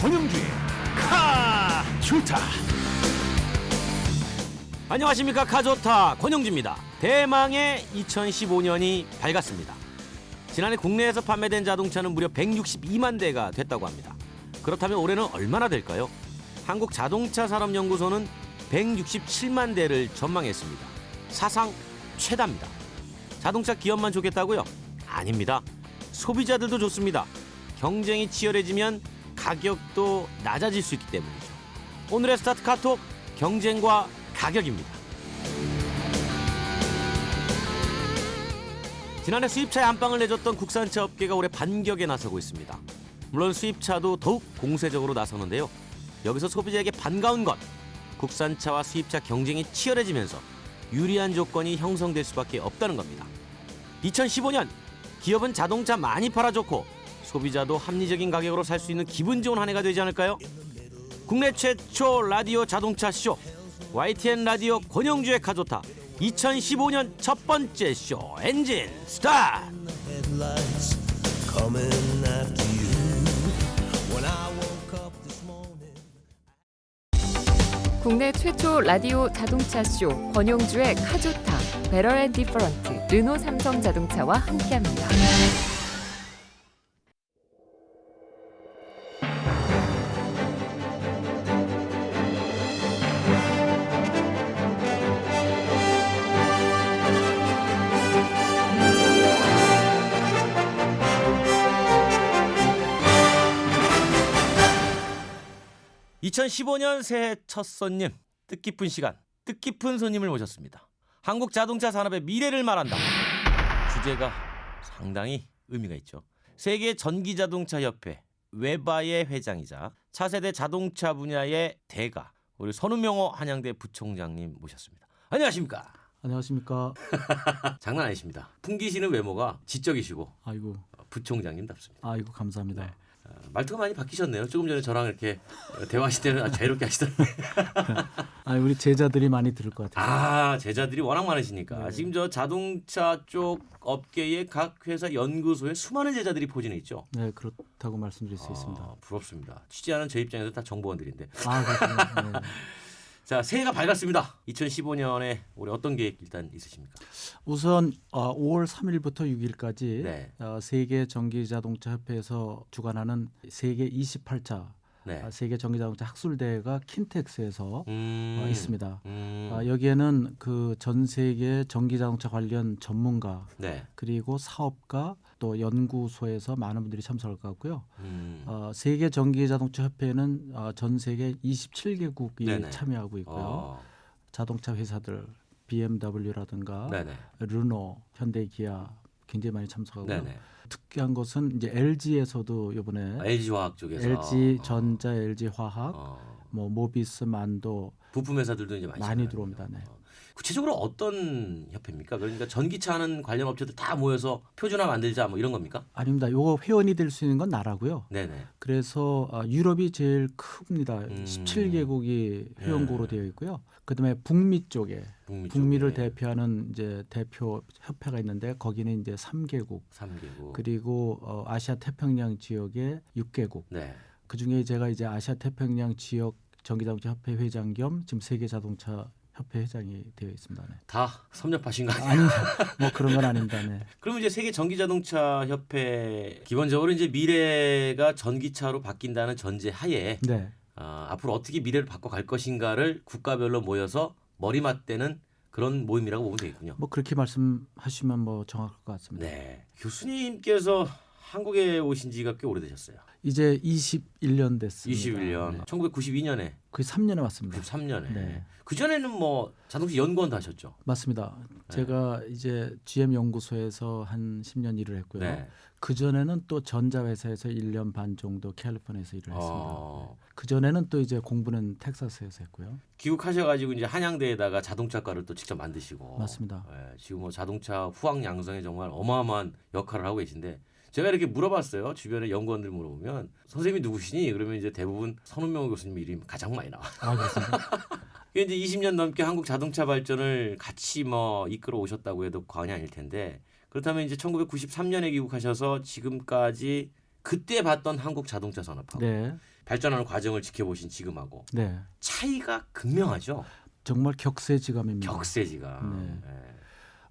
권영주의 카좋다. 안녕하십니까. 카좋다 권영주입니다. 대망의 2015년이 밝았습니다. 지난해 국내에서 판매된 자동차는 무려 162만 대가 됐다고 합니다. 그렇다면 올해는 얼마나 될까요? 한국자동차산업연구소는 167만 대를 전망했습니다. 사상 최다입니다. 자동차 기업만 좋겠다고요? 아닙니다. 소비자들도 좋습니다. 경쟁이 치열해지면 가격도 낮아질 수 있기 때문이죠. 오늘의 스타트 카톡, 경쟁과 가격입니다. 지난해 수입차에 안방을 내줬던 국산차 업계가 올해 반격에 나서고 있습니다. 물론 수입차도 더욱 공세적으로 나서는데요. 여기서 소비자에게 반가운 건 국산차와 수입차 경쟁이 치열해지면서 유리한 조건이 형성될 수밖에 없다는 겁니다. 2015년 기업은 자동차 많이 팔아줬고 소비자도 합리적인 가격으로 살 수 있는 기분 좋은 한 해가 되지 않을까요? 국내 최초 라디오 자동차 쇼 YTN 라디오 권영주의 카좋다 2015년 첫 번째 쇼 엔진 스타트! 국내 최초 라디오 자동차 쇼 권영주의 카좋다 배럴 앤 디퍼런트 르노 삼성 자동차와 함께합니다. (2015년) 새해 첫 손님, 뜻깊은 시간, 뜻깊은 손님을 모셨습니다. 한국 자동차 산업의 미래를 말한다. 주제가 상당히 의미가 있죠. 세계 전기자동차협회 웨바의 회장이자 차세대 자동차 분야의 대가 우리 선우명호 한양대 부총장님 모셨습니다. 안녕하십니까? 안녕하십니까? 장난 아니십니다. 풍기시는 외모가 지적이시고 아이고, 부총장님답습니다. 아이고 감사합니다. 네. 말투가 많이 바뀌셨네요. 조금 전에 저랑 이렇게 대화하실 때는 아주 자유롭게 하시던데. 우리 제자들이 많이 들을 것 같아요. 아, 제자들이 워낙 많으시니까. 네. 지금 저 자동차 쪽 업계의 각 회사 연구소에 수많은 제자들이 포진해 있죠. 네, 그렇다고 말씀드릴 수 있습니다. 부럽습니다. 취재하는 제 입장에서 다 정보원들인데. 아, 그렇군요. 네. 자, 새해가 밝았습니다. 2015년에 올해 어떤 계획 일단 있으십니까? 우선 5월 3일부터 6일까지 네. 세계 전기자동차협회에서 주관하는 세계 28차 네. 세계 전기자동차 학술대회가 킨텍스에서 있습니다. 음. 여기에는 그 전 세계 전기자동차 관련 전문가 네. 그리고 사업가 또 연구소에서 많은 분들이 참석할 것 같고요. 음. 세계 전기자동차 협회는 전 세계 27개국이 네네. 참여하고 있고요. 자동차 회사들 BMW라든가 네네. 르노, 현대, 기아 굉장히 많이 참석하고요. 네네. 특이한 것은 이제 LG에서도 이번에 LG 화학 쪽에서 LG 전자, LG 화학, 어. 뭐 모비스, 만도 부품 회사들도 이제 많이 참여하는군요. 들어옵니다. 네. 구체적으로 어떤 협회입니까? 그러니까 전기차 하는 관련 업체들 다 모여서 표준화 만들자 뭐 이런 겁니까? 아닙니다. 요거 회원이 될 수 있는 건 나라고요. 네네. 그래서 유럽이 제일 큽니다. 17개국이 회원국으로 네. 되어 있고요. 그다음에 북미 쪽에 북미를 쪽에 대표하는 이제 대표 협회가 있는데 거기는 이제 3개국 3개국 그리고 아시아 태평양 지역에 6개국. 네. 그중에 제가 이제 아시아 태평양 지역 전기자동차 협회 회장 겸 지금 세계 자동차 협회 회장이 되어 있습니다. 네. 다 섭렵하신 거 아니에요? 아닙니다. 뭐 그런 건 아닙니다. 네. 그러면 이제 세계 전기자동차 협회 기본적으로 이제 미래가 전기차로 바뀐다는 전제 하에 네. 앞으로 어떻게 미래를 바꿔갈 것인가를 국가별로 모여서 머리 맞대는 그런 모임이라고 보면 되겠군요. 뭐 그렇게 말씀하시면 뭐 정확할 것 같습니다. 네. 교수님께서 한국에 오신 지가 꽤 오래되셨어요. 이제 21년 됐습니다. 21년. 네. 1992년에 거의 3년에 왔습니다. 93년에. 네. 그전에는 뭐 자동차 연구원도 하셨죠. 맞습니다. 제가 이제 GM 연구소에서 한 10년 일을 했고요. 네. 그 전에는 또 전자회사에서 1년 반 정도 캘리포니아에서 일을 했습니다. 어. 그 전에는 또 이제 공부는 텍사스에서 했고요. 귀국하셔가지고 이제 한양대에다가 자동차과를 또 직접 만드시고. 맞습니다. 예, 지금 뭐 자동차 후학 양성에 정말 어마어마한 역할을 하고 계신데 제가 이렇게 물어봤어요. 주변에 연구원들 물어보면 선생님이 누구시니? 그러면 이제 대부분 선우명호 교수님 이름이 가장 많이 나와. 아, 그렇습니다. 이제 20년 넘게 한국 자동차 발전을 같이 뭐 이끌어 오셨다고 해도 과언이 아닐 텐데 그렇다면 이제 1993년에 귀국하셔서 지금까지 그때 봤던 한국 자동차 산업하고 네. 발전하는 과정을 지켜보신 지금하고 네. 차이가 극명하죠. 정말 격세지감입니다. 격세지감. 네. 네.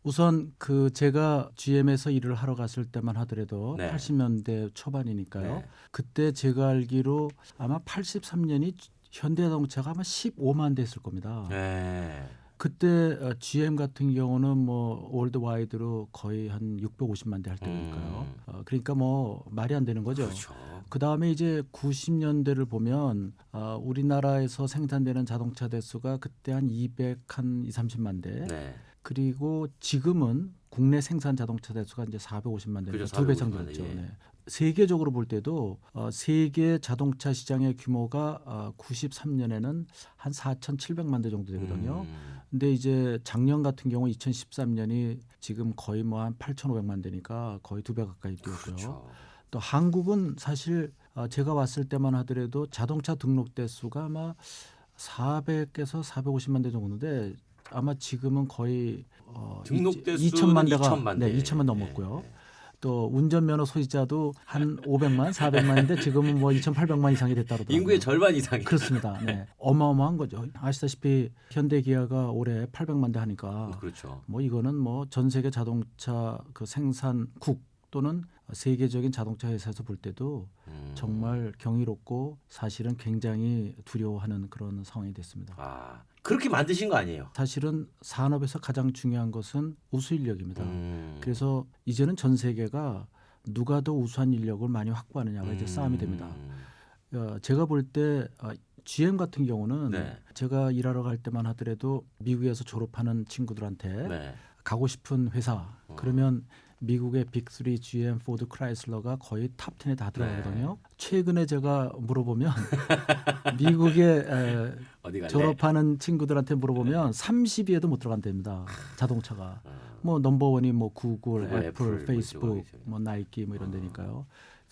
우선 그 제가 GM에서 일을 하러 갔을 때만 하더라도 네. 80년대 초반이니까요. 네. 그때 제가 알기로 아마 83년이 현대자동차가 아마 15만 대였을 겁니다. 네. 그때 GM 같은 경우는 뭐 월드와이드로 거의 한 650만 대 할 때니까요. 그러니까 뭐 말이 안 되는 거죠. 그렇죠. 그 다음에 이제 90년대를 보면 우리나라에서 생산되는 자동차 대수가 그때 한 230만 대. 네. 그리고 지금은 국내 생산 자동차 대수가 이제 450만 대니까 그죠, 2배 450만 정도 대, 됐죠. 예. 네. 세계적으로 볼 때도 세계 자동차 시장의 규모가 93년에는 한 4,700만 대 정도 되거든요. 근데 이제 작년 같은 경우 2013년이 지금 거의 뭐 한 8,500만 대니까 거의 2배 가까이 뛰었고요. 그렇죠. 또 한국은 사실 제가 왔을 때만 하더라도 자동차 등록 대수가 아마 400에서 450만 대 정도인데 아마 지금은 거의 등록 대수는 2천만 대가 2천만 대. 2천만 넘었고요. 네. 또 운전면허 소지자도 한 500만, 400만인데 지금은 뭐 2,800만 이상이 됐다 그러더라고요. 인구의 절반 이상이. 그렇습니다. 네. 어마어마한 거죠. 아시다시피 현대기아가 올해 800만 대 하니까 그렇죠. 뭐 이거는 뭐 전 세계 자동차 그 생산국 또는 세계적인 자동차 회사에서 볼 때도 정말 경이롭고 사실은 굉장히 두려워하는 그런 상황이 됐습니다. 아, 그렇게 만드신 거 아니에요? 사실은 산업에서 가장 중요한 것은 우수 인력입니다. 그래서 이제는 전 세계가 누가 더 우수한 인력을 많이 확보하느냐가 이제 싸움이 됩니다. 제가 볼 때 GM 같은 경우는 네. 제가 일하러 갈 때만 하더라도 미국에서 졸업하는 친구들한테 네. 가고 싶은 회사 그러면 미국의 빅3 GM, 포드, 크라이슬러가 거의 탑 10에 다 들어가거든요. 최근에 제가 물어보면 미국의 어디 갈래? 졸업하는 친구들한테 물어보면 30위에도 못 들어간답니다. 자동차가. 뭐 넘버원이 뭐 구글, 애플, 페이스북, 뭐 나이키 뭐 이런 데니까요.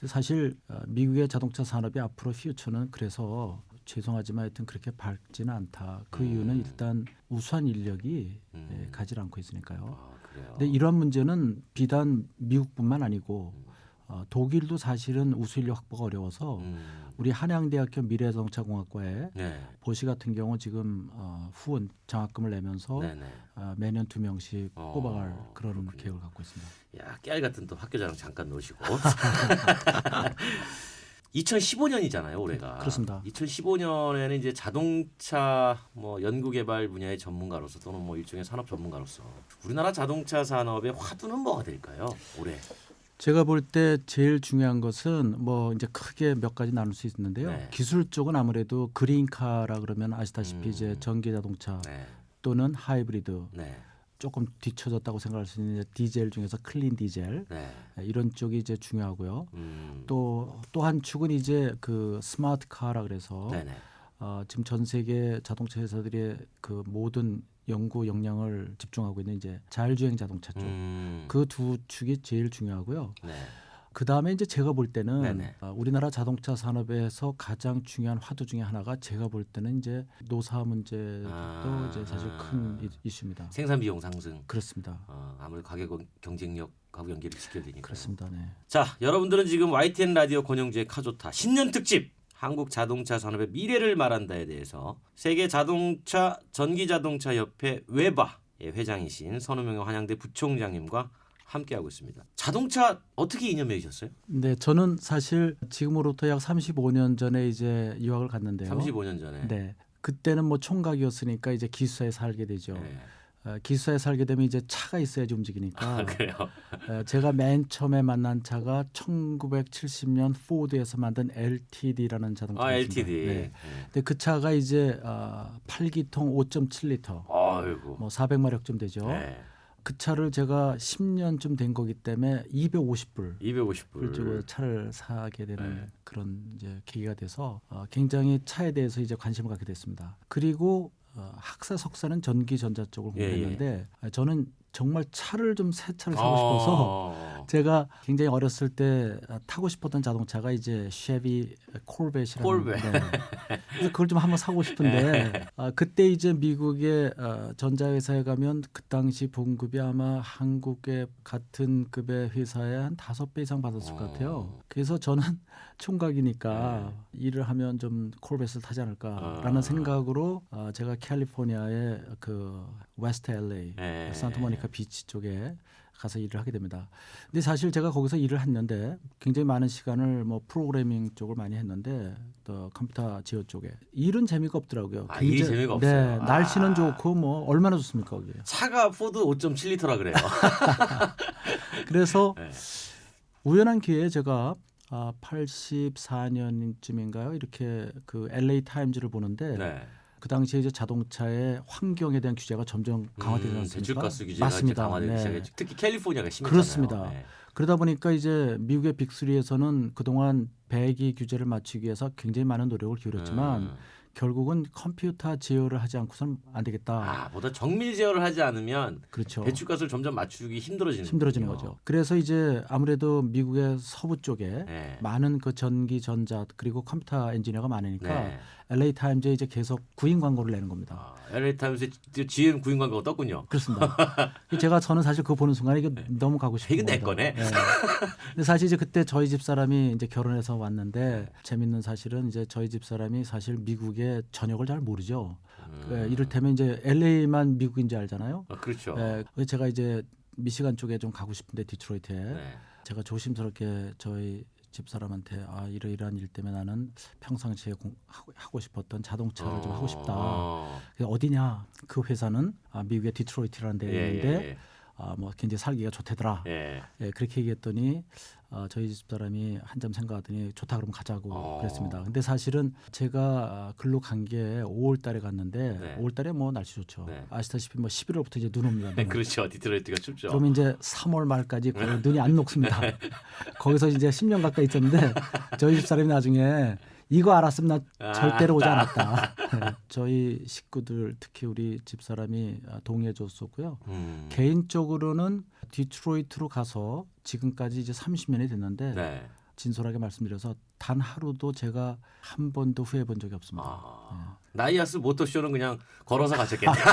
사실 미국의 자동차 산업이 앞으로 퓨처는 그래서 죄송하지만 하여튼 그렇게 밝지는 않다. 그 이유는 일단 우수한 인력이 가지 않고 있으니까요. 아, 그래요. 근데 이러한 문제는 비단 미국뿐만 아니고 독일도 사실은 우수 인력 확보가 어려워서 우리 한양대학교 미래자동차공학과에 네. 보시 같은 경우 지금 후원 장학금을 내면서 네네. 매년 2명씩 뽑아갈 그런 그렇군요. 계획을 갖고 있습니다. 야, 깨알 같은 또 학교 자랑 잠깐 놓으시고. 2015년이잖아요, 올해가. 그렇습니다. 2015년에는 이제 자동차 뭐 연구개발 분야의 전문가로서 또는 뭐 일종의 산업 전문가로서 우리나라 자동차 산업의 화두는 뭐가 될까요, 올해? 제가 볼 때 제일 중요한 것은 뭐 이제 크게 몇 가지 나눌 수 있는데요. 네. 기술 쪽은 아무래도 그린카라 그러면 아시다시피 이제 전기 자동차 네. 또는 또는 하이브리드 네. 조금 뒤쳐졌다고 생각할 수 있는 디젤 중에서 클린 디젤 네. 이런 쪽이 이제 중요하고요. 음. 또 한 축은 이제 그 스마트 카라 그래서 네네. 지금 전 세계 자동차 회사들이 그 모든 연구 역량을 집중하고 있는 이제 자율주행 자동차 쪽. 그 두 축이 제일 중요하고요. 네. 그 다음에 이제 제가 볼 때는 네네. 우리나라 자동차 산업에서 가장 중요한 화두 중에 하나가 제가 볼 때는 이제 노사 문제도 이제 사실 큰 이슈입니다. 생산 비용 상승. 그렇습니다. 아무래도 가격 경쟁력하고 연계를 시켜야 되니까. 그렇습니다. 네. 자, 여러분들은 지금 YTN 라디오 권영주의 카조타 신년 특집 한국 자동차 산업의 미래를 말한다에 대해서 세계 자동차 전기자동차 협회 웨바의 회장이신 선우명의 한양대 부총장님과 함께하고 있습니다. 자동차 어떻게 인연 맺으셨어요? 네, 저는 사실 지금으로부터 약 35년 전에 이제 유학을 갔는데요. 35년 전에. 네, 그때는 뭐 총각이었으니까 이제 기숙사에 살게 되죠. 네. 기숙사에 살게 되면 이제 차가 있어야지 움직이니까. 아, 그래요? 제가 맨 처음에 만난 차가 1970년 포드에서 만든 LTD라는 자동차였습니다. LTD. 네. 근데 그 차가 이제 8기통 5.7리터, 아이고. 뭐 400마력쯤 되죠. 네. 그 차를 제가 10년쯤 된 거기 때문에 250불 250불. 주고 차를 사게 되는 네. 그런 이제 계기가 돼서 굉장히 차에 대해서 이제 관심을 갖게 됐습니다. 그리고 학사 석사는 전기 전자 쪽을 공부했는데 저는 정말 차를 좀 새 차를 사고 싶어서 제가 굉장히 어렸을 때 타고 싶었던 자동차가 이제 쉐비 콜벳이라는. 콜벳. 네. 그래서 그걸 좀 한번 사고 싶은데 그때 이제 미국의 전자회사에 가면 그 당시 봉급이 아마 한국의 같은 급의 회사에 한 5배 이상 받았을 것 같아요. 그래서 저는 총각이니까 일을 하면 좀 콜벳을 타지 않을까라는 생각으로 제가 캘리포니아의 그 웨스트 LA 산타모니카 비치 쪽에 가서 일을 하게 됩니다. 근데 사실 제가 거기서 일을 했는데 굉장히 많은 시간을 뭐 프로그래밍 쪽을 많이 했는데 또 컴퓨터 지어 쪽에 일은 재미가 없더라고요. 일이 재미가 없어요. 네, 날씨는 좋고 뭐 얼마나 좋습니까 거기. 차가 포드 5.7리터라 그래요. 그래서 네. 우연한 기회에 제가 84년쯤인가요? 이렇게 그 LA 타임즈를 보는데 네. 그 당시에 이제 자동차의 환경에 대한 규제가 점점 강화되지 않습니까? 배출가스 규제가 맞습니다. 강화되기 네. 시작했죠. 특히 캘리포니아가 심했잖아요. 그렇습니다. 네. 그러다 보니까 이제 미국의 빅3에서는 그동안 배기 규제를 맞추기 위해서 굉장히 많은 노력을 기울였지만 결국은 컴퓨터 제어를 하지 않고서는 안 되겠다. 보다 정밀 제어를 하지 않으면 그렇죠. 배출가스를 점점 맞추기 힘들어지는 거죠. 그래서 이제 아무래도 미국의 서부 쪽에 네. 많은 그 전기 전자 그리고 컴퓨터 엔지니어가 많으니까 네. LA 타임즈에 이제 계속 구인 광고를 내는 겁니다. LA 타임스에 GM 구인 광고가 떴군요. 그렇습니다. 저는 사실 그거 보는 순간에 이거 너무 가고 싶은 이거 내 거죠. 거네. 네. 근데 사실 이제 그때 저희 집 사람이 이제 결혼해서 왔는데 재밌는 사실은 이제 저희 집 사람이 사실 미국의 전역을 잘 모르죠. 이를테면 이제 LA만 미국인지 알잖아요. 그렇죠. 그래서 제가 이제 미시간 쪽에 좀 가고 싶은데 디트로이트에 네. 제가 조심스럽게 저희 집 사람한테 이러이러한 일 때문에 나는 평상시에 하고 싶었던 자동차를 좀 하고 싶다. 그래서 어디냐? 그 회사는 미국의 디트로이트라는 데에 있는데 뭐 굉장히 살기가 좋대더라. 그렇게 얘기했더니 저희 집 사람이 한참 생각하더니 좋다 그러면 가자고 그랬습니다. 근데 사실은 제가 글로 간 게 5월달에 갔는데 5월달에 뭐 날씨 좋죠. 아시다시피 뭐 11월부터 이제 눈 옵니다. 눈. 그렇죠. 디트로이트가 춥죠. 그러면 이제 3월 말까지 거의 눈이 안 녹습니다. 거기서 이제 10년 가까이 있었는데 저희 집 사람이 나중에 이거 알았으면 나 절대로 오지 않았다. 저희 식구들 특히 우리 집사람이 동의해 줬었고요. 개인적으로는 디트로이트로 가서 지금까지 이제 30년이 됐는데 진솔하게 말씀드려서 단 하루도 제가 한 번도 후회해 본 적이 없습니다. 나이아스 모터쇼는 그냥 걸어서 가셨겠네요.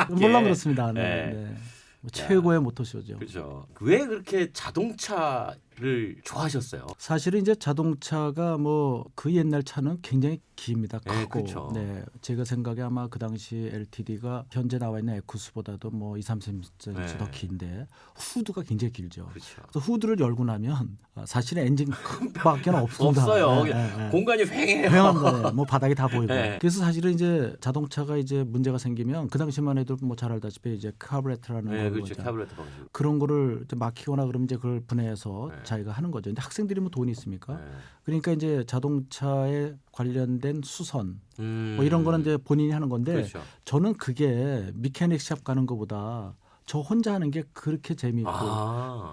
물론 그렇습니다. 네. 뭐 최고의 모터쇼죠. 그렇죠. 왜 그렇게 자동차를 좋아하셨어요? 사실은 이제 자동차가 뭐 그 옛날 차는 굉장히 깁니다. 크고. 그렇죠. 제가 생각에 아마 그 당시 LTD가 현재 나와 있는 에쿠스보다도 뭐 2-3cm 더 긴데 후드가 굉장히 길죠. 그렇죠. 그래서 후드를 열고 나면 사실은 엔진밖에 없습니다. 없어요. 공간이 휑해요. 휑한 거예요. 뭐 바닥이 다 보이고. 그래서 사실은 이제 자동차가 이제 문제가 생기면 그 당시만 해도 뭐 잘 알다시피 이제 카브레터라는 그렇죠. 카브레터 방식. 그런 거를 이제 막히거나 그러면 이제 그걸 분해해서 자기가 하는 거죠. 근데 학생들이 뭐 돈이 있습니까? 그러니까 이제 자동차에 관련된 수선 뭐 이런 거는 이제 본인이 하는 건데 그렇죠. 저는 그게 미케닉샵 가는 것보다 저 혼자 하는 게 그렇게 재미있고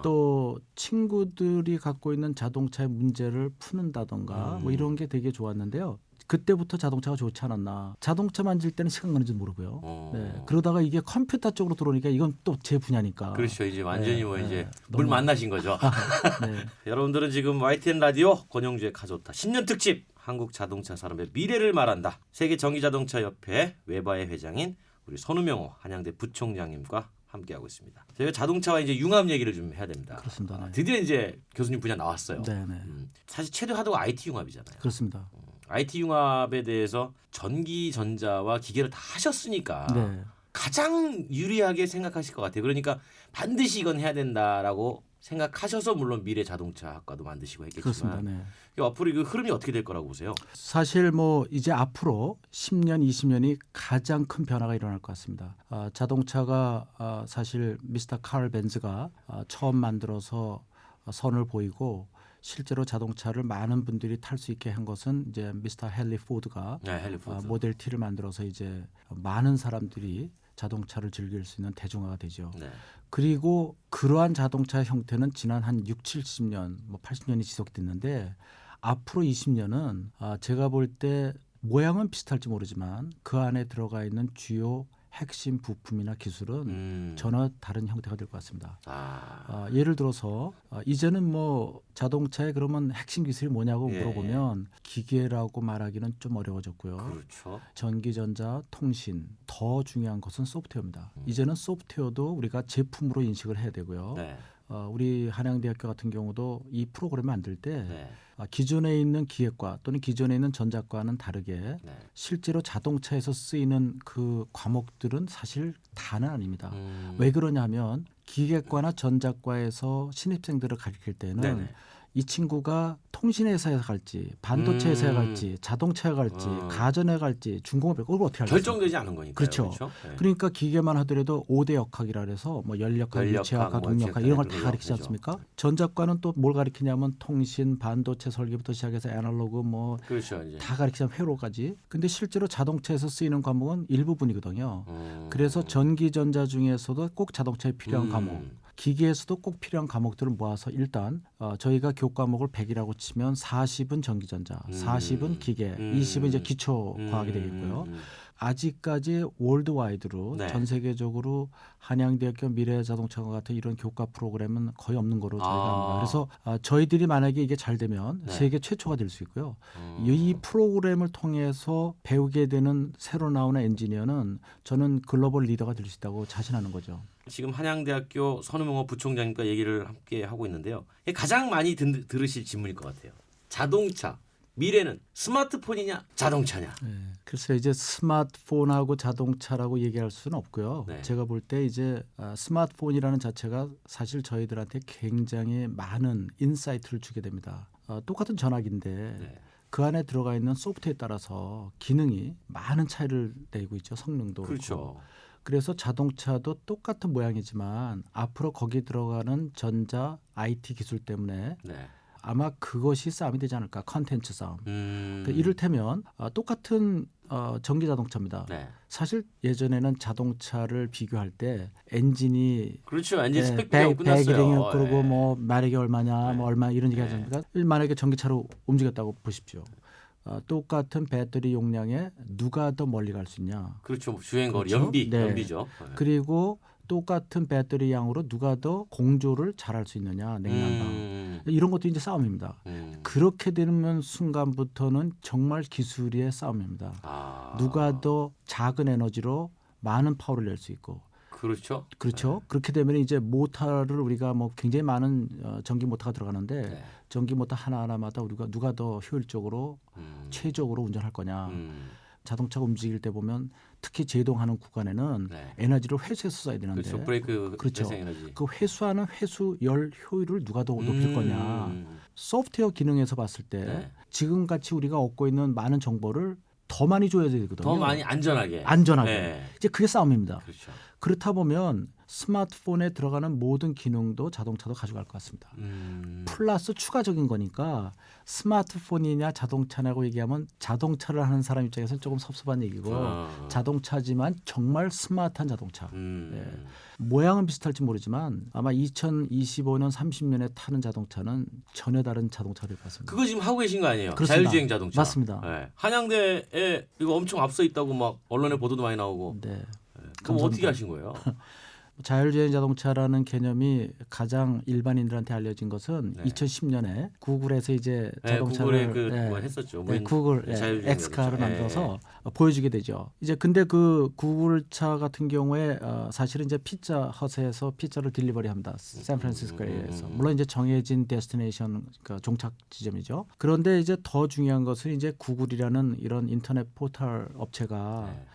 또 친구들이 갖고 있는 자동차의 문제를 푸는다던가 뭐 이런 게 되게 좋았는데요. 그때부터 자동차가 좋지 않았나. 자동차 만질 때는 시간 가는 줄 모르고요. 그러다가 이게 컴퓨터 쪽으로 들어오니까 이건 또 제 분야니까. 그렇죠. 이제 완전히 이제 물 만나신 거죠. 네. 여러분들은 지금 YTN 라디오 권영주의 가좋다 신년 특집 한국 자동차 산업의 미래를 말한다. 세계 전기자동차협회 외바의 회장인 우리 선우명호 한양대 부총장님과 함께하고 있습니다. 저희가 자동차와 이제 융합 얘기를 좀 해야 됩니다. 그렇습니다. 드디어 이제 교수님 분야 나왔어요. 네. 사실 최대 하도가 IT 융합이잖아요. 그렇습니다. IT 융합에 대해서 전기 전자와 기계를 다 하셨으니까 가장 유리하게 생각하실 것 같아요. 그러니까 반드시 이건 해야 된다라고 생각하셔서 물론 미래 자동차 학과도 만드시고 했겠지만 그렇습니다. 앞으로 그 흐름이 어떻게 될 거라고 보세요? 사실 뭐 이제 앞으로 10년, 20년이 가장 큰 변화가 일어날 것 같습니다. 자동차가 사실 미스터 칼 벤츠가 처음 만들어서 선을 보이고 실제로 자동차를 많은 분들이 탈 수 있게 한 것은 이제 미스터 헨리 포드가 모델 T를 만들어서 이제 많은 사람들이 자동차를 즐길 수 있는 대중화가 되죠. 그리고 그러한 자동차 형태는 지난 한 6, 70년, 뭐 80년이 지속됐는데 앞으로 20년은 제가 볼 때 모양은 비슷할지 모르지만 그 안에 들어가 있는 주요 핵심 부품이나 기술은 전혀 다른 형태가 될 것 같습니다. 아. 예를 들어서 이제는 뭐 자동차에 그러면 핵심 기술이 뭐냐고 예. 물어보면 기계라고 말하기는 좀 어려워졌고요. 그렇죠. 전기전자, 통신, 더 중요한 것은 소프트웨어입니다. 이제는 소프트웨어도 우리가 제품으로 인식을 해야 되고요. 네. 우리 한양대학교 같은 경우도 이 프로그램을 만들 때 네. 기존에 있는 기계과 또는 기존에 있는 전자과는 다르게 네. 실제로 자동차에서 쓰이는 그 과목들은 사실 다는 아닙니다. 왜 그러냐면 기계과나 전자과에서 신입생들을 가르칠 때는 네네. 이 친구가 통신회사에 갈지 반도체 회사에 갈지 자동차에 갈지 가전에 갈지 중공업에 그걸 어떻게 알겠어요? 결정되지 않은 거니까요. 그렇죠. 네. 그러니까 기계만 하더라도 5대 역학이라 해서 뭐 연력학, 유체역학, 뭐 동력학 이런 걸 다 그런 가르치지 거죠. 않습니까? 전자과는 또 뭘 가르치냐면 통신, 반도체 설계부터 시작해서 애널로그 뭐 그렇죠. 이제. 다 가르치면 회로까지. 근데 실제로 자동차에서 쓰이는 과목은 일부분이거든요. 그래서 전기전자 중에서도 꼭 자동차에 필요한 과목, 기계에서도 꼭 필요한 과목들을 모아서 일단 저희가 교과목을 100이라고 치면 40은 전기전자, 40은 기계, 20은 이제 기초 과학이 되겠고요. 아직까지 월드와이드로 네. 전 세계적으로 한양대학교 미래자동차과 같은 이런 교과 프로그램은 거의 없는 거로 저희가 합니다. 그래서 저희들이 만약에 이게 잘 되면 네. 세계 최초가 될 수 있고요. 이 프로그램을 통해서 배우게 되는 새로 나오는 엔지니어는 저는 글로벌 리더가 될 수 있다고 자신하는 거죠. 지금 한양대학교 선우명호 부총장님과 얘기를 함께 하고 있는데요. 가장 많이 들으실 질문일 것 같아요. 자동차 미래는 스마트폰이냐 자동차냐. 네. 글쎄 이제 스마트폰하고 자동차라고 얘기할 수는 없고요. 네. 제가 볼 때 이제 스마트폰이라는 자체가 사실 저희들한테 굉장히 많은 인사이트를 주게 됩니다. 똑같은 전화기인데 네. 그 안에 들어가 있는 소프트웨어에 따라서 기능이 많은 차이를 내고 있죠. 성능도 그렇죠. 그렇고. 그래서 자동차도 똑같은 모양이지만 앞으로 거기 들어가는 전자 IT 기술 때문에 네. 아마 그것이 싸움이 되지 않을까. 컨텐츠 싸움. 그러니까 이를테면 똑같은 전기 자동차입니다. 네. 사실 예전에는 자동차를 비교할 때 엔진이 그렇죠. 엔진 스펙 비교하고 끝났어요. 배기량이 그러고 네. 뭐 마력이 얼마냐, 네. 뭐 얼마 이런 얘기 하지 네. 않습니까? 만약에 전기차로 움직였다고 보십시오. 똑같은 배터리 용량에 누가 더 멀리 갈 수 있냐. 그렇죠. 주행거리 그렇죠? 네. 연비죠. 네. 그리고 똑같은 배터리 양으로 누가 더 공조를 잘할 수 있느냐, 냉난방. 이런 것도 이제 싸움입니다. 그렇게 되는 순간부터는 정말 기술의 싸움입니다. 누가 더 작은 에너지로 많은 파워를 낼 수 있고. 그렇죠. 그렇죠. 네. 그렇게 되면 이제 모터를 우리가 뭐 굉장히 많은 전기 모터가 들어가는데 네. 전기 모터 하나하나마다 우리가 누가 더 효율적으로 최적으로 운전할 거냐. 자동차가 움직일 때 보면 특히 제동하는 구간에는 네. 에너지를 회수해서 써야 되는데 그렇죠. 브레이크 그렇죠. 재생 에너지. 그 회수하는 회수열 효율을 누가 더 높일 거냐. 소프트웨어 기능에서 봤을 때 네. 지금 같이 우리가 얻고 있는 많은 정보를 더 많이 줘야 되거든요. 더 많이 안전하게. 안전하게. 이제 그게 싸움입니다. 그렇죠. 그렇다 보면 스마트폰에 들어가는 모든 기능도 자동차도 가져갈 것 같습니다. 플러스 추가적인 거니까 스마트폰이냐 자동차냐고 얘기하면 자동차를 하는 사람 입장에서는 조금 섭섭한 얘기고 자동차지만 정말 스마트한 자동차. 네. 모양은 비슷할지 모르지만 아마 2025년 30년에 타는 자동차는 전혀 다른 자동차가 될 것 같습니다. 그거 지금 하고 계신 거 아니에요? 그렇습니다. 자율주행 자동차. 맞습니다. 네. 한양대에 이거 엄청 앞서 있다고 막 언론에 보도도 많이 나오고. 네. 그럼 감사합니다. 어떻게 하신 거예요? 자율주행 자동차라는 개념이 가장 일반인들한테 알려진 것은 네. 2010년에 구글에서 이제 네, 자동차를 구글에 뭐 했었죠. 네, 구글 자율주행 엑스카를 자동차. 만들어서 보여주게 되죠. 이제 근데 그 구글차 같은 경우에 사실은 이제 피자 헛에서 피자를 딜리버리합니다. 샌프란시스코에서 물론 이제 정해진 데스티네이션 그러니까 종착 지점이죠. 그런데 이제 더 중요한 것은 이제 구글이라는 이런 인터넷 포털 업체가 네.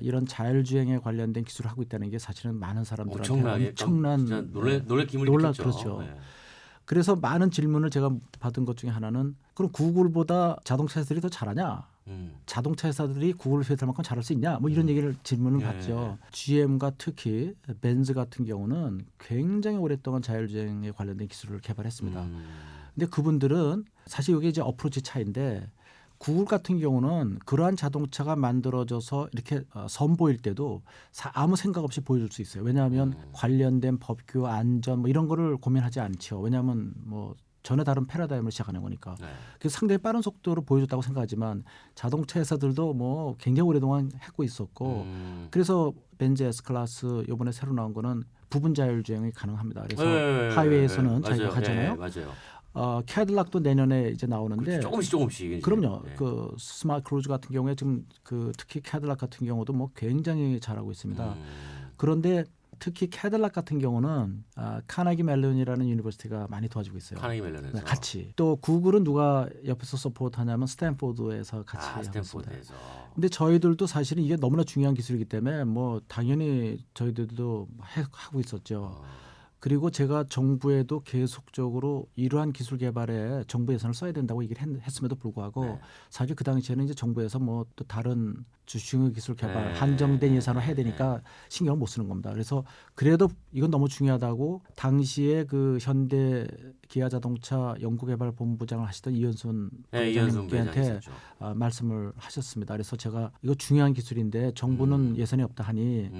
이런 자율주행에 관련된 기술을 하고 있다는 게 사실은 많은 사람들한테 엄청난 진짜 놀랄 기분이 놀라 있겠죠. 그렇죠. 네. 그래서 많은 질문을 제가 받은 것 중에 하나는 그럼 구글보다 자동차 회사들이 더 잘하냐? 자동차 회사들이 구글 회사만큼 잘할 수 있냐? 뭐 이런 얘기를 질문을 받죠. GM과 특히 벤츠 같은 경우는 굉장히 오랫동안 자율주행에 관련된 기술을 개발했습니다. 근데 그분들은 사실 이게 이제 어프로치 차이인데 구글 같은 경우는 그러한 자동차가 만들어져서 이렇게 선보일 때도 아무 생각 없이 보여줄 수 있어요. 왜냐하면 관련된 법규, 안전 뭐 이런 거를 고민하지 않죠. 왜냐하면 뭐 전혀 다른 패러다임을 시작하는 거니까. 네. 그래서 상당히 빠른 속도로 보여줬다고 생각하지만 자동차 회사들도 뭐 굉장히 오랫동안 했고 있었고 그래서 벤츠 S클래스 이번에 새로 나온 거는 부분 자율주행이 가능합니다. 그래서 하이웨이에서는 자기가 가잖아요. 맞아요. 캐딜락도 내년에 이제 나오는데 조금씩. 그럼요. 네. 그 스마트 크루즈 같은 경우에 지금 그 특히 캐딜락 같은 경우도 뭐 굉장히 잘하고 있습니다. 그런데 특히 캐딜락 같은 경우는 카네기 멜론이라는 유니버시티가 많이 도와주고 있어요. 카네기 멜론에서 네, 같이. 또 구글은 누가 옆에서 서포트하냐면 스탠포드에서 같이 하고 있습니다. 스탠포드에서. 근데 저희들도 사실은 이게 너무나 중요한 기술이기 때문에 뭐 당연히 저희들도 하고 있었죠. 그리고 제가 정부에도 계속적으로 이러한 기술 개발에 정부 예산을 써야 된다고 얘기를 했음에도 불구하고 네. 사실 그 당시에는 이제 정부에서 뭐 또 다른 중요 기술 개발 네. 한정된 예산을 해야 되니까 신경을 못 쓰는 겁니다. 그래서 그래도 이건 너무 중요하다고 당시에 그 현대 기아자동차 연구개발본부장을 하시던 이현순 부장님께한테 말씀을 하셨습니다. 그래서 제가 이거 중요한 기술인데 정부는 예산이 없다 하니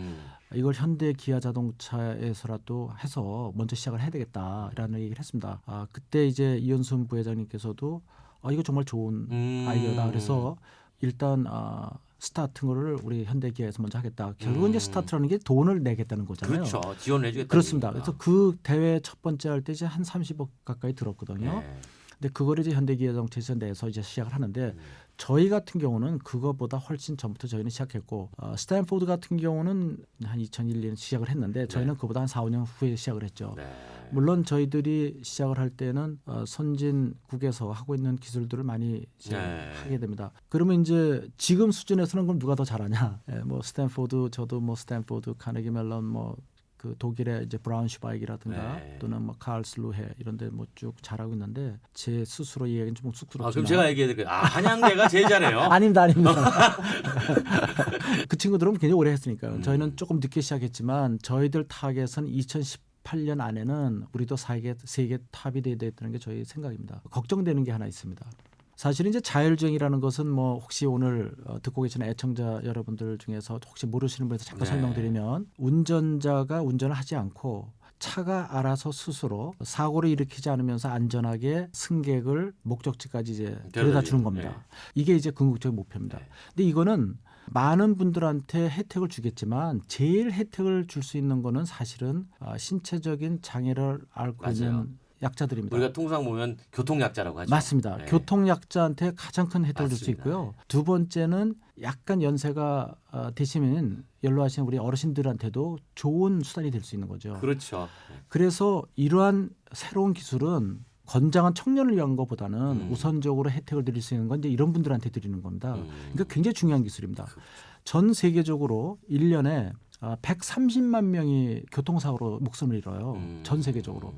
이걸 현대 기아 자동차에서라도 해서 먼저 시작을 해야 되겠다라는 얘기를 했습니다. 그때 이제 이현순 부회장님께서도 이거 정말 좋은 아이디어다. 그래서 일단 스타트를 우리 현대 기아에서 먼저 하겠다. 결국은 이제 스타트라는 게 돈을 내겠다는 거잖아요. 그렇죠. 지원을 해주겠다. 그렇습니다. 그래서 그 대회 첫 번째 할 때 이제 한 30억 가까이 들었거든요. 네. 근데 그거를 이제 현대기아자동차에서 내서 이제 시작을 하는데 저희 같은 경우는 그거보다 훨씬 전부터 저희는 시작했고 스탠포드 같은 경우는 한 2001년 시작을 했는데 저희는 그보다 한 4, 5년 후에 시작을 했죠. 네. 물론 저희들이 시작을 할 때는 선진국에서 하고 있는 기술들을 많이 이제 하게 됩니다. 그러면 이제 지금 수준에서는 그럼 누가 더 잘하냐? 뭐 스탠포드 저도 뭐 스탠포드, 카네기 멜론 뭐 그 독일의 이제 브라운슈바이크라든가 또는 뭐 칼슬루헤 이런데 뭐 쭉 잘하고 있는데 제 스스로 이 얘기는 좀 쑥스럽지만 그럼 제가 얘기해드릴게요. 한양대가 제일 잘해요. 아닙니다. 그 친구들은 굉장히 오래 했으니까요. 저희는 조금 늦게 시작했지만 저희들 타겟은 2018년 안에는 우리도 세계 탑이 돼야 되는 게 저희 생각입니다. 걱정되는 게 하나 있습니다. 사실은 이제 자율주행이라는 것은 뭐 혹시 오늘 듣고 계시는 애청자 여러분들 중에서 혹시 모르시는 분에서 잠깐 설명드리면 운전자가 운전을 하지 않고 차가 알아서 스스로 사고를 일으키지 않으면서 안전하게 승객을 목적지까지 이제 데려다 주는 겁니다. 이게 이제 궁극적인 목표입니다. 근데 이거는 많은 분들한테 혜택을 주겠지만 제일 혜택을 줄 수 있는 거는 사실은 신체적인 장애를 앓고 있는 약자들입니다. 우리가 통상 보면 교통약자라고 하죠. 맞습니다. 교통약자한테 가장 큰 혜택을 줄 수 있고요. 두 번째는 약간 연세가 되시면 연로하신 우리 어르신들한테도 좋은 수단이 될 수 있는 거죠. 그렇죠. 그래서 이러한 새로운 기술은 건장한 청년을 위한 것보다는 우선적으로 혜택을 드릴 수 있는 건 이제 이런 분들한테 드리는 겁니다. 그러니까 굉장히 중요한 기술입니다. 전 세계적으로 1년에 130만 명이 교통사고로 목숨을 잃어요. 전 세계적으로.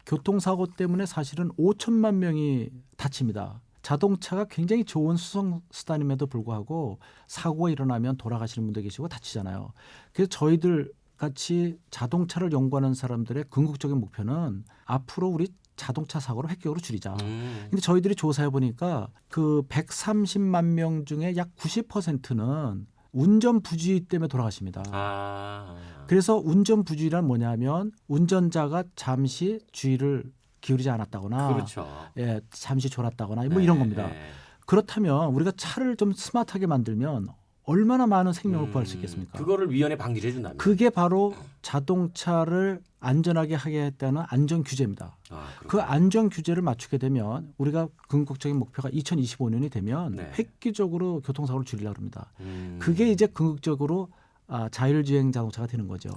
교통사고 때문에 사실은 5천만 명이 다칩니다. 자동차가 굉장히 좋은 수송수단임에도 불구하고 사고가 일어나면 돌아가시는 분도 계시고 다치잖아요. 그래서 저희들 같이 자동차를 연구하는 사람들의 궁극적인 목표는 앞으로 우리 자동차 사고를 획기적으로 줄이자. 근데 저희들이 조사해 보니까 그 130만 명 중에 약 90%는 운전 부주의 때문에 돌아가십니다. 그래서 운전 부주의란 뭐냐면 운전자가 잠시 주의를 기울이지 않았다거나, 그렇죠. 잠시 졸았다거나 뭐 이런 겁니다. 그렇다면 우리가 차를 좀 스마트하게 만들면 얼마나 많은 생명을 구할 수 있겠습니까? 그거를 위원회 방지를 해준다면. 그게 바로 자동차를 안전하게 하게 했다는 안전 규제입니다. 그 안전 규제를 맞추게 되면 우리가 궁극적인 목표가 2025년이 되면 획기적으로 교통사고를 줄이려고 합니다. 그게 이제 궁극적으로 자율주행 자동차가 되는 거죠.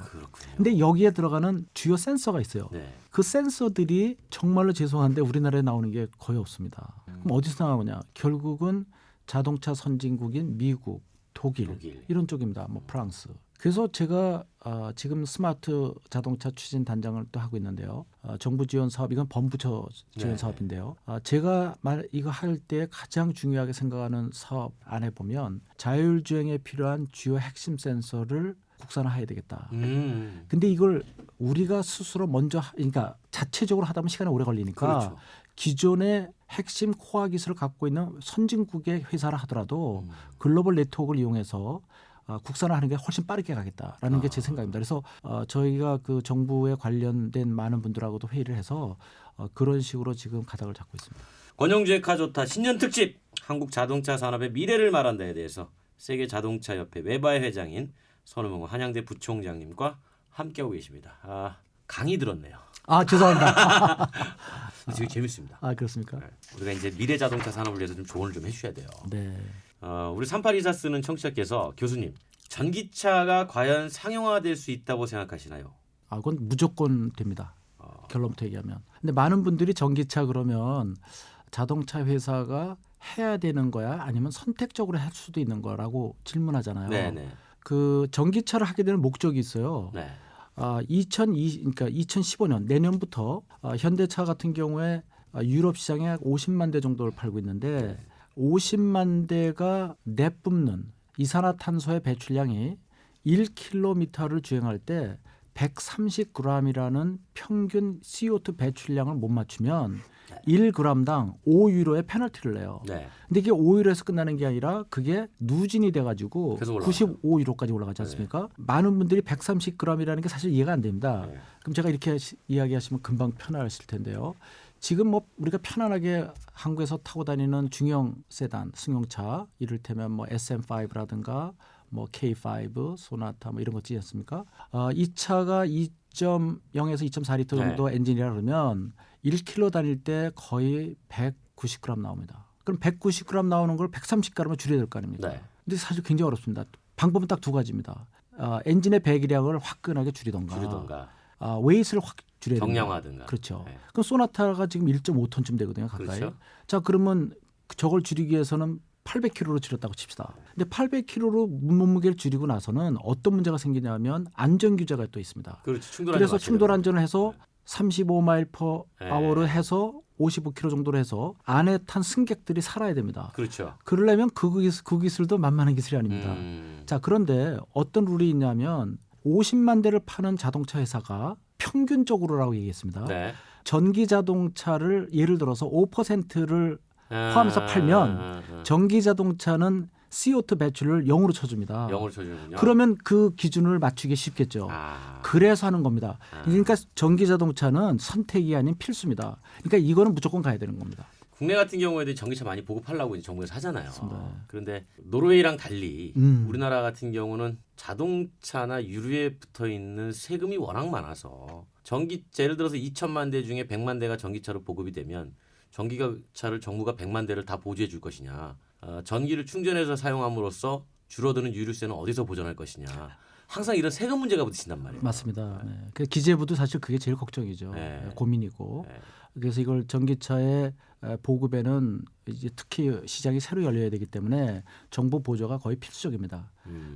그런데 여기에 들어가는 주요 센서가 있어요. 그 센서들이 정말로 죄송한데 우리나라에 나오는 게 거의 없습니다. 그럼 어디서 나오냐? 결국은 자동차 선진국인 미국, 독일 이런 쪽입니다. 뭐 프랑스. 그래서 제가 지금 스마트 자동차 추진 단장을 또 하고 있는데요. 정부 지원 사업 이건 범부처 지원 사업인데요. 제가 이거 할 때 가장 중요하게 생각하는 사업 안에 보면 자율주행에 필요한 주요 핵심 센서를 국산화해야 되겠다. 근데 이걸 우리가 스스로 먼저 그러니까 자체적으로 하다 보면 시간이 오래 걸리니까 기존의 핵심 코어 기술을 갖고 있는 선진국의 회사를 하더라도 글로벌 네트워크를 이용해서 국산화하는 게 훨씬 빠르게 가겠다라는 게 제 생각입니다. 그래서 저희가 그 정부에 관련된 많은 분들하고도 회의를 해서 그런 식으로 지금 가닥을 잡고 있습니다. 권영주의 카조타 신년 특집 한국 자동차 산업의 미래를 말한다에 대해서 세계 자동차 협회 외바의 회장인 선우봉 한양대 부총장님과 함께하고 계십니다. 강의 들었네요. 죄송합니다. 되게 재밌습니다. 그렇습니까? 네. 우리가 이제 미래 자동차 산업을 위해서 좀 조언을 좀 해주셔야 돼요. 네. 우리 3824 쓰는 청취자께서 교수님 전기차가 과연 상용화될 수 있다고 생각하시나요? 그건 무조건 됩니다. 결론부터 얘기하면. 근데 많은 분들이 전기차 그러면 자동차 회사가 해야 되는 거야 아니면 선택적으로 할 수도 있는 거라고 질문하잖아요. 네네. 그 전기차를 하게 되는 목적이 있어요. 네. 그러니까 2015년 내년부터 현대차 같은 경우에 유럽 시장에 50만 대 정도를 팔고 있는데 50만 대가 내뿜는 이산화탄소의 배출량이 1km를 주행할 때 130g이라는 평균 CO2 배출량을 못 맞추면 1g당 5유로의 페널티를 내요. 네. 근데 이게 5유로에서 끝나는 게 아니라 그게 누진이 돼가지고 계속 95유로까지 올라가지 않습니까? 네. 많은 분들이 130g이라는 게 사실 이해가 안 됩니다. 네. 그럼 제가 이렇게 이야기하시면 금방 편하실 텐데요. 지금 뭐 우리가 편안하게 한국에서 타고 다니는 중형 세단, 승용차, 이를테면 뭐 SM5라든가 뭐 K5, 소나타 뭐 이런 거 있지 않습니까? 이 차가 2.0에서 2.4리터 정도 엔진이라 그러면 1km 다닐 때 거의 190g 나옵니다. 그럼 190g 나오는 걸 130g으로 줄여야 될 거 아닙니까? 네. 근데 사실 굉장히 어렵습니다. 방법은 딱 두 가지입니다. 엔진의 배기량을 화끈하게 줄이던가. 웨이트를 확 줄여야 됩니다. 경량화든가. 그렇죠. 네. 그럼 소나타가 지금 1.5톤쯤 되거든요, 가까이. 그렇죠. 자, 그러면 저걸 줄이기 위해서는 800kg로 줄였다고 칩시다. 근데 800kg로 몸무게를 줄이고 나서는 어떤 문제가 생기냐면 안전 규제가 또 있습니다. 그렇죠. 그래서 충돌 안전을 해서 35마일/아워를 해서 55km 정도로 해서 안에 탄 승객들이 살아야 됩니다. 그렇죠. 그러려면 그 기술도 만만한 기술이 아닙니다. 자, 그런데 어떤 룰이 있냐면 50만 대를 파는 자동차 회사가 평균적으로라고 얘기했습니다. 네. 전기 자동차를 예를 들어서 5%를 포함해서 팔면 전기 자동차는 CO2 배출을 0으로 쳐줍니다. 0으로 쳐주는군요. 그러면 그 기준을 맞추기 쉽겠죠. 그래서 하는 겁니다. 그러니까 전기 자동차는 선택이 아닌 필수입니다. 그러니까 이거는 무조건 가야 되는 겁니다. 국내 같은 경우에도 전기차 많이 보급하려고 이제 정부에서 하잖아요. 맞습니다. 그런데 노르웨이랑 달리 우리나라 같은 경우는 자동차나 유류에 붙어 있는 세금이 워낙 많아서 예를 들어서 2천만 대 중에 100만 대가 전기차로 보급이 되면 전기차를 정부가 100만 대를 다 보조해 줄 것이냐, 전기를 충전해서 사용함으로써 줄어드는 유류세는 어디서 보전할 것이냐, 항상 이런 세금 문제가 부딪힌단 말이에요. 맞습니다. 네. 그 기재부도 사실 그게 제일 걱정이죠. 네. 고민이고. 네. 그래서 이걸 전기차의 보급에는 이제 특히 시장이 새로 열려야 되기 때문에 정부 보조가 거의 필수적입니다.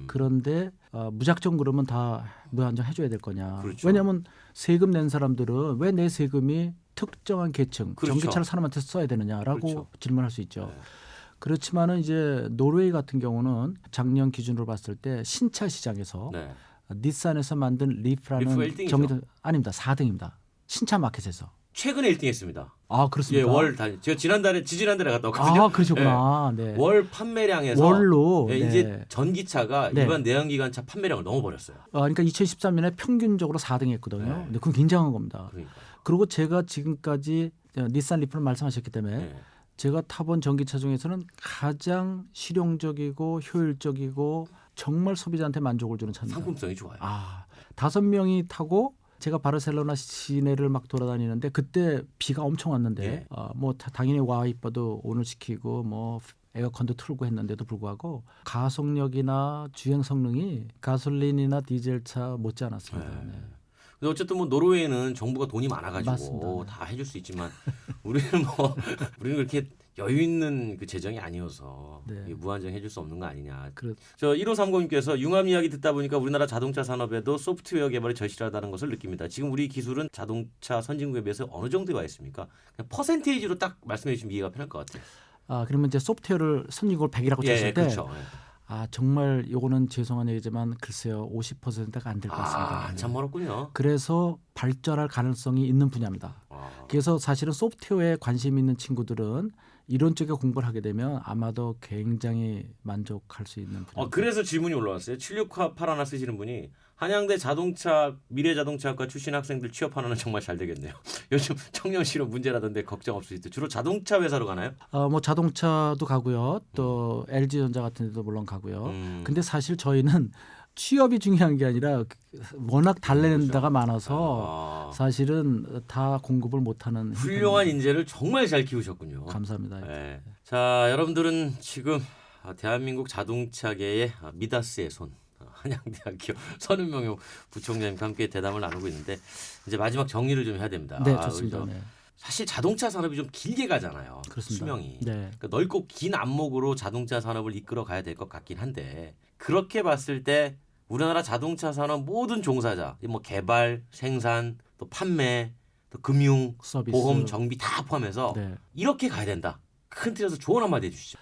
그런데 무작정 그러면 다 무한정 해줘야 될 거냐. 그렇죠. 왜냐하면 세금 낸 사람들은 왜 내 세금이 특정한 계층, 그렇죠. 전기차를 사람한테 써야 되느냐라고 그렇죠. 질문할 수 있죠. 네. 그렇지만은 이제 노르웨이 같은 경우는 작년 기준으로 봤을 때 신차 시장에서 네. 닛산에서 만든 리프라는 리프가 1등이죠? 전기 아닙니다. 4등입니다. 신차 마켓에서. 최근에 1등했습니다. 그렇습니까? 월 제가 지지난달에 갔다 왔거든요. 그러셨구나. 네. 월 판매량에서 월로 이제 전기차가 네. 일반 내연기관차 판매량을 넘어버렸어요. 그러니까 2013년에 평균적으로 4등했거든요. 네. 근데 그건 굉장한 겁니다. 그러니까. 그리고 제가 지금까지 닛산 리프를 말씀하셨기 때문에 네. 제가 타본 전기차 중에서는 가장 실용적이고 효율적이고 정말 소비자한테 만족을 주는 차입니다. 상품성이 좋아요. 5명이 타고 제가 바르셀로나 시내를 막 돌아다니는데 그때 비가 엄청 왔는데 네. 뭐 당연히 와이퍼도 온을 시키고 뭐 에어컨도 틀고 했는데도 불구하고 가속력이나 주행 성능이 가솔린이나 디젤차 못지 않았습니다. 네. 네. 근데 어쨌든 뭐 노르웨이는 정부가 돈이 많아가지고 맞습니다. 다 해줄 수 있지만 우리는 그렇게 여유 있는 그 재정이 아니어서 네. 이게 무한정 해줄 수 없는 거 아니냐. 그렇- 저 1530님께서 융합 이야기 듣다 보니까 우리나라 자동차 산업에도 소프트웨어 개발이 절실하다는 것을 느낍니다. 지금 우리 기술은 자동차 선진국에 비해서 어느 정도에 와 있습니까? 그냥 퍼센테이지로 딱 말씀해 주시면 이해가 편할 것 같아요. 그러면 이제 소프트웨어를 선진국을 100이라고 쳤을 때 그렇죠. 정말 요거는 죄송한 얘기지만 글쎄요 50%가 안 될 것 같습니다. 한참 멀었군요. 그래서 발전할 가능성이 있는 분야입니다. 그래서 사실은 소프트웨어에 관심 있는 친구들은 이런 쪽에 공부를 하게 되면 아마도 굉장히 만족할 수 있는 분야. 그래서 질문이 올라왔어요. 7681 쓰시는 분이 한양대 미래자동차학과 출신 학생들 취업하는 정말 잘 되겠네요. 요즘 청년 실업 문제라던데 걱정 없으시죠? 주로 자동차 회사로 가나요? 뭐 자동차도 가고요. 또 LG전자 같은 데도 물론 가고요. 근데 사실 저희는 취업이 중요한 게 아니라 워낙 달래는 데가 많아서 사실은 다 공급을 못하는 훌륭한 인재를 정말 잘 키우셨군요. 감사합니다. 네. 자, 여러분들은 지금 대한민국 자동차계의 미다스의 손 한양대학교 선은명효 부총장님과 함께 대담을 나누고 있는데 이제 마지막 정리를 좀 해야 됩니다. 네, 좋습니다. 사실 자동차 산업이 좀 길게 가잖아요. 그렇습니다. 수명이. 네. 그러니까 넓고 긴 안목으로 자동차 산업을 이끌어 가야 될 것 같긴 한데 그렇게 봤을 때 우리나라 자동차 산업 모든 종사자, 뭐 개발, 생산, 또 판매, 또 금융, 서비스, 보험, 정비 다 포함해서 네. 이렇게 가야 된다. 큰 틀에서 조언 한마디 해주시죠.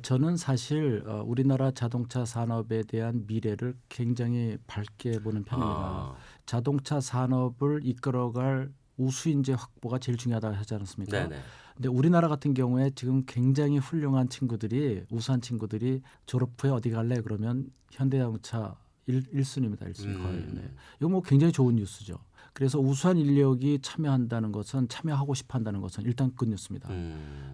저는 사실 우리나라 자동차 산업에 대한 미래를 굉장히 밝게 보는 편입니다. 자동차 산업을 이끌어갈 우수 인재 확보가 제일 중요하다고 하지 않습니까? 네네. 근데 우리나라 같은 경우에 지금 굉장히 훌륭한 친구들이 우수한 친구들이 졸업 후에 어디 갈래 그러면 현대자동차 1순위입니다. 1순위 거의. 네. 이거 뭐 굉장히 좋은 뉴스죠. 그래서 우수한 인력이 참여한다는 것은 참여하고 싶어한다는 것은 일단 굿 뉴스입니다.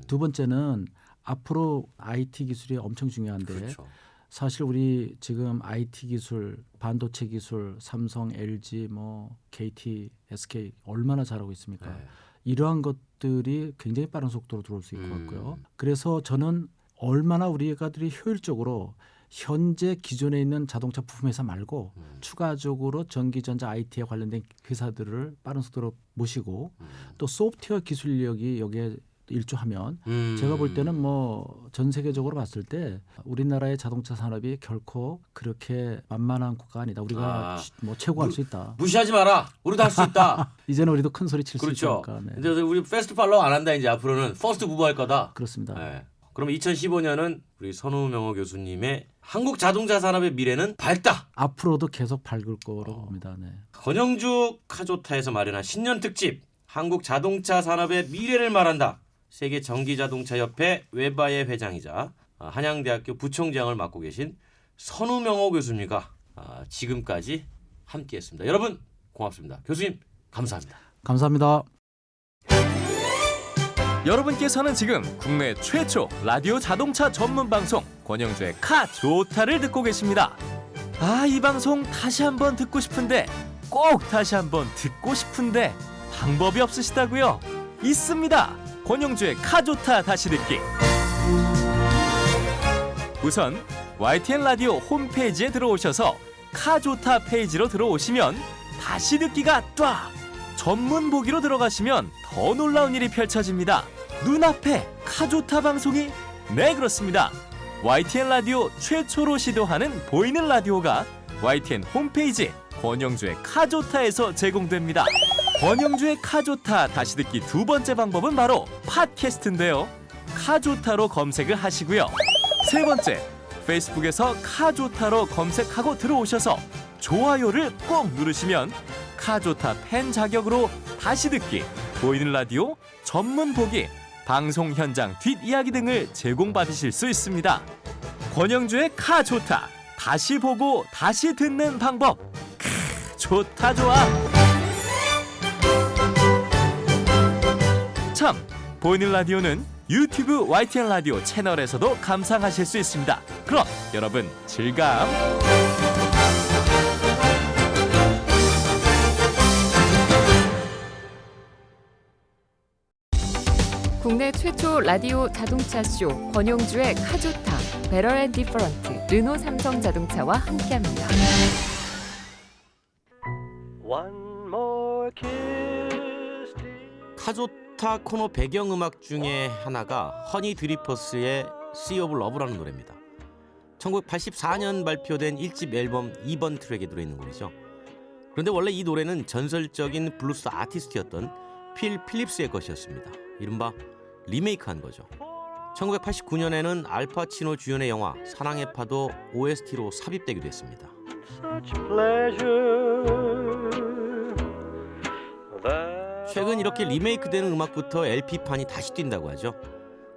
두 번째는 앞으로 IT 기술이 엄청 중요한데 그렇죠. 사실 우리 지금 IT 기술, 반도체 기술, 삼성, LG, 뭐 KT, SK 얼마나 잘하고 있습니까? 네. 이러한 것들이 굉장히 빠른 속도로 들어올 수 있을 것 같고요. 그래서 저는 얼마나 우리가들이 효율적으로 현재 기존에 있는 자동차 부품 회사 말고 추가적으로 전기전자 IT에 관련된 회사들을 빠른 속도로 모시고 또 소프트웨어 기술력이 여기에 일조하면 제가 볼 때는 뭐 전 세계적으로 봤을 때 우리나라의 자동차 산업이 결코 그렇게 만만한 국가가 아니다. 우리가 뭐 최고할 수 있다. 무시하지 마라. 우리도 할 수 있다. 이제는 우리도 큰 소리 칠 수 그렇죠. 있으니까. 네. 근데 우리 패스트 팔로우 안 한다 이제 앞으로는 퍼스트 무브 할 거다. 그렇습니다. 네. 그러면 2015년은 우리 선우명호 교수님의 한국 자동차 산업의 미래는 밝다. 앞으로도 계속 밝을 거라고 봅니다. 네. 권영주 카조타에서 마련한 신년 특집 한국 자동차 산업의 미래를 말한다. 세계 전기자동차협회 외바의 회장이자 한양대학교 부총장을 맡고 계신 선우명호 교수님과 지금까지 함께했습니다. 여러분 고맙습니다. 교수님 감사합니다. 감사합니다. 여러분께서는 지금 국내 최초 라디오 자동차 전문 방송 권영주의 카조타를 듣고 계십니다. 이 방송 다시 한번 듣고 싶은데 꼭 다시 한번 듣고 싶은데 방법이 없으시다고요? 있습니다. 권영주의 카조타 다시 듣기. 우선 YTN 라디오 홈페이지에 들어오셔서 카조타 페이지로 들어오시면 다시 듣기가 딱! 전문 보기로 들어가시면 더 놀라운 일이 펼쳐집니다. 눈앞에 카조타 방송이? 네, 그렇습니다. YTN 라디오 최초로 시도하는 보이는 라디오가 YTN 홈페이지 권영주의 카조타에서 제공됩니다. 권영주의 카조타 다시 듣기 두 번째 방법은 바로 팟캐스트인데요. 카조타로 검색을 하시고요. 세 번째, 페이스북에서 카조타로 검색하고 들어오셔서 좋아요를 꼭 누르시면 카조타 팬 자격으로 다시 듣기, 보이는 라디오, 전문 보기, 방송 현장 뒷이야기 등을 제공받으실 수 있습니다. 권영주의 카조타, 다시 보고 다시 듣는 방법. 좋다 좋아. 참, 보이는 라디오는 유튜브 YTN 라디오 채널에서도 감상하실 수 있습니다. 그럼 여러분 즐감. 국내 최초 라디오 자동차 쇼 권영주의 카조타, 베럴 앤 디퍼런트, 르노 삼성 자동차와 함께합니다. 카조타 코너 배경음악 중에 하나가 허니 드리퍼스의 Sea of Love라는 노래입니다. 1984년 발표된 1집 앨범 2번 트랙에 들어있는 곡이죠. 그런데 원래 이 노래는 전설적인 블루스 아티스트였던 필 필립스의 것이었습니다. 이른바 리메이크한 거죠. 1989년에는 알파치노 주연의 영화 사랑의 파도 OST로 삽입되기도 했습니다. 최근 이렇게 리메이크되는 음악부터 LP판이 다시 뛴다고 하죠.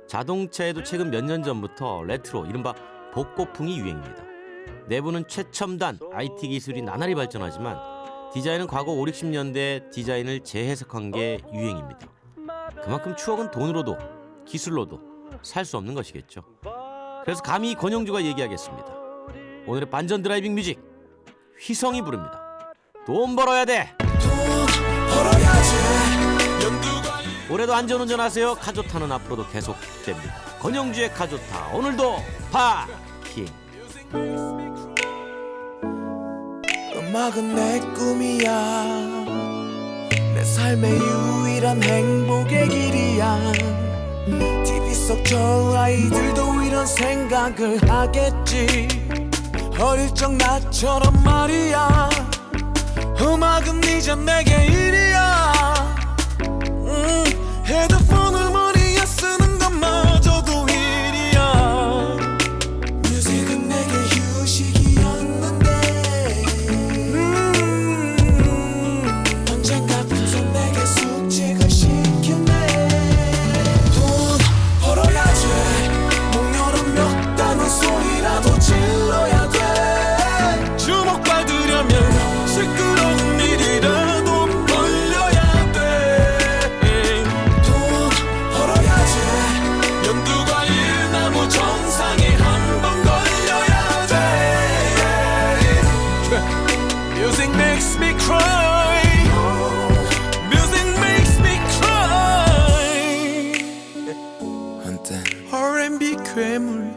자동차에도 최근 몇 년 전부터 레트로, 이른바 복고풍이 유행입니다. 내부는 최첨단 IT 기술이 나날이 발전하지만 디자인은 과거 5, 60년대 디자인을 재해석한 게 유행입니다. 그만큼 추억은 돈으로도 기술로도 살 수 없는 것이겠죠. 그래서 감히 권영주가 얘기하겠습니다. 오늘의 반전 드라이빙 뮤직, 휘성이 부릅니다. 돈 벌어야 돼. 올해도 안전운전하세요. 카조타는 앞으로도 계속됩니다. 권영주의 카조타, 오늘도 파킹. 음악은 내 꿈이야. 내 삶의 유일한 행복의 길이야. TV 속 저 아이들도 이런 생각을 하겠지. 어릴 적 나처럼 말이야. 음악은 이제 내게 일이야. 헤드폰을 머리에 쓰는 것마저도 일이야. 뮤직은 내게 휴식이었는데 언젠가부터 내게 숙제가 시켰네. 돈 벌어야 돼. 목 열어몇 소리라도 질러야 돼. 주목받으려면 시끄러운 일이라도 벌려야 돼. 돈 벌어야 돼. 연두과일 나무 정상에 한 번 걸려야 돼. Music makes me cry. Music makes me cry. 한땐 R&B 괴물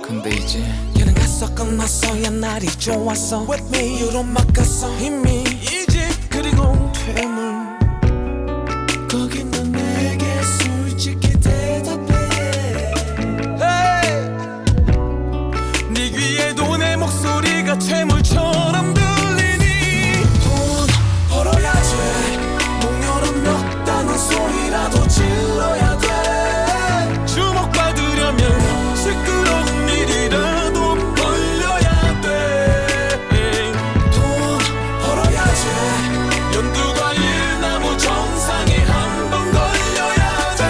근데 이제 얘는 갔어 끝났어. 야 날이 좋았어 With me 유로 막았어 이미 이제 그리고 퇴물. 거기 넌 내게 솔직히 대답해. Hey! 네 귀에도 내 목소리가 퇴물처럼 들리니. 돈 벌어야 돼. 목 열어몇 소리라도 질러야 돼. 주목받으려면 시끄러운 일이라도 벌려야 돼. 돈 벌어야 돼. 연두과일 나무 정상에 한 번 걸려야 돼.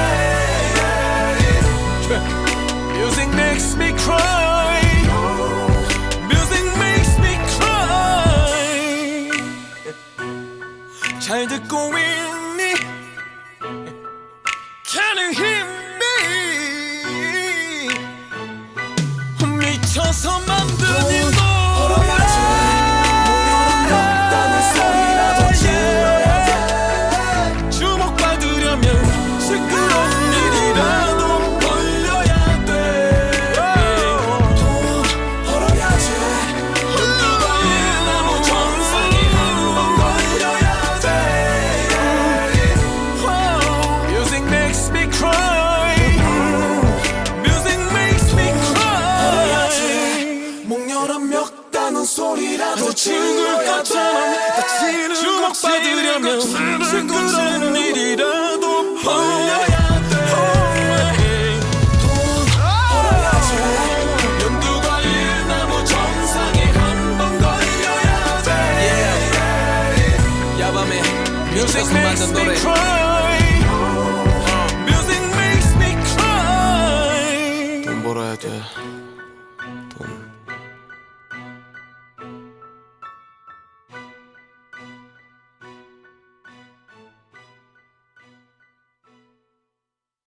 Music makes me cry. Music makes me cry. 잘 듣고 있니? Can you hear me? 미쳐서 만든 이 노래. 소리라도 질러야 돼. 주목받으려면 시끄러운 일이라도 벌려야 돼. 돈 벌어야 돼. 연두과일 나무 정상에 한 번 걸려야 돼. Music makes me cry. Music makes me cry. 목 열어 몇 단어 소리라도 질러야 돼. 주목받으려면 시끄러운 일이라도 벌려야 돼. 돈 벌어야 돼. 연두과일 나무 정상에 한 번 걸려야 돼. 야밤에 Music makes me cry. Music makes me cry. 돈 벌어야 돼. 돈